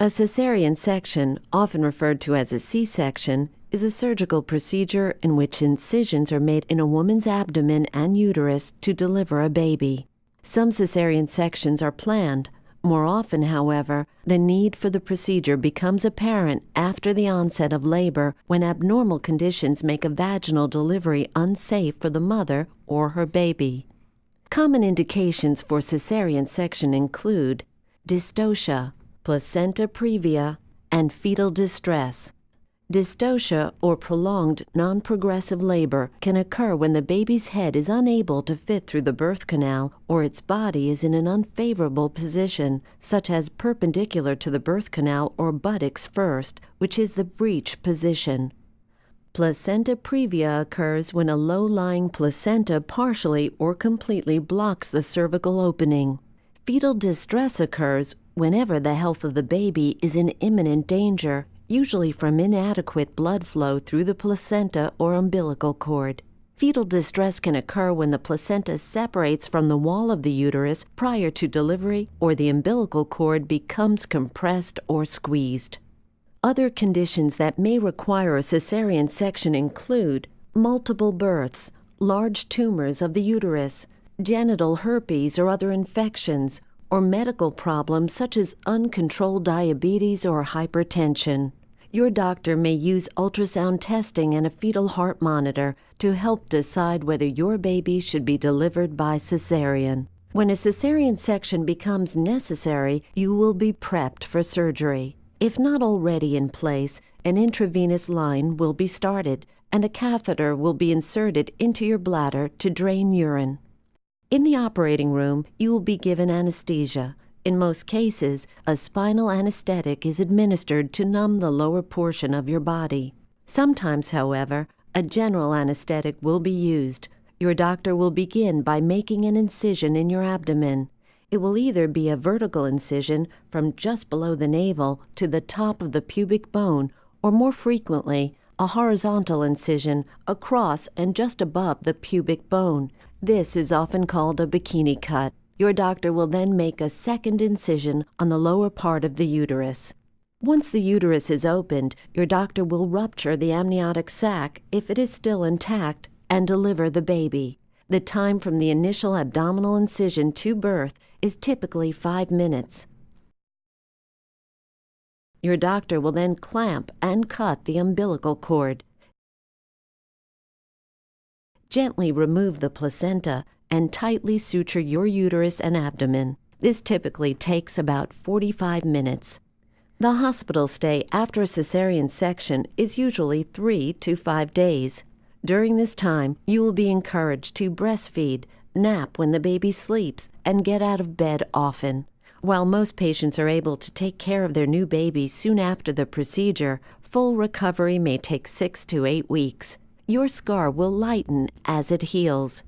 A cesarean section, often referred to as a C-section, is a surgical procedure in which incisions are made in a woman's abdomen and uterus to deliver a baby. Some cesarean sections are planned. More often, however, the need for the procedure becomes apparent after the onset of labor when abnormal conditions make a vaginal delivery unsafe for the mother or her baby. Common indications for cesarean section include dystocia, placenta previa, and fetal distress. Dystocia, or prolonged non-progressive labor, can occur when the baby's head is unable to fit through the birth canal or its body is in an unfavorable position, such as perpendicular to the birth canal or buttocks first, which is the breech position. Placenta previa occurs when a low-lying placenta partially or completely blocks the cervical opening. Fetal distress occurs whenever the health of the baby is in imminent danger, usually from inadequate blood flow through the placenta or umbilical cord. Fetal distress can occur when the placenta separates from the wall of the uterus prior to delivery or the umbilical cord becomes compressed or squeezed. Other conditions that may require a cesarean section include multiple births, large tumors of the uterus, genital herpes or other infections, or medical problems such as uncontrolled diabetes or hypertension. Your doctor may use ultrasound testing and a fetal heart monitor to help decide whether your baby should be delivered by cesarean. When a cesarean section becomes necessary, you will be prepped for surgery. If not already in place, an intravenous line will be started, and a catheter will be inserted into your bladder to drain urine. In the operating room, you will be given anesthesia. In most cases, a spinal anesthetic is administered to numb the lower portion of your body. Sometimes, however, a general anesthetic will be used. Your doctor will begin by making an incision in your abdomen. It will either be a vertical incision from just below the navel to the top of the pubic bone, or more frequently, a horizontal incision across and just above the pubic bone. This is often called a bikini cut. Your doctor will then make a second incision on the lower part of the uterus. Once the uterus is opened, your doctor will rupture the amniotic sac, if it is still intact, and deliver the baby. The time from the initial abdominal incision to birth is typically 5 minutes. Your doctor will then clamp and cut the umbilical cord. Gently remove the placenta and tightly suture your uterus and abdomen. This typically takes about 45 minutes. The hospital stay after a cesarean section is usually 3 to 5 days. During this time, you will be encouraged to breastfeed, nap when the baby sleeps, and get out of bed often. While most patients are able to take care of their new baby soon after the procedure, full recovery may take 6 to 8 weeks. Your scar will lighten as it heals.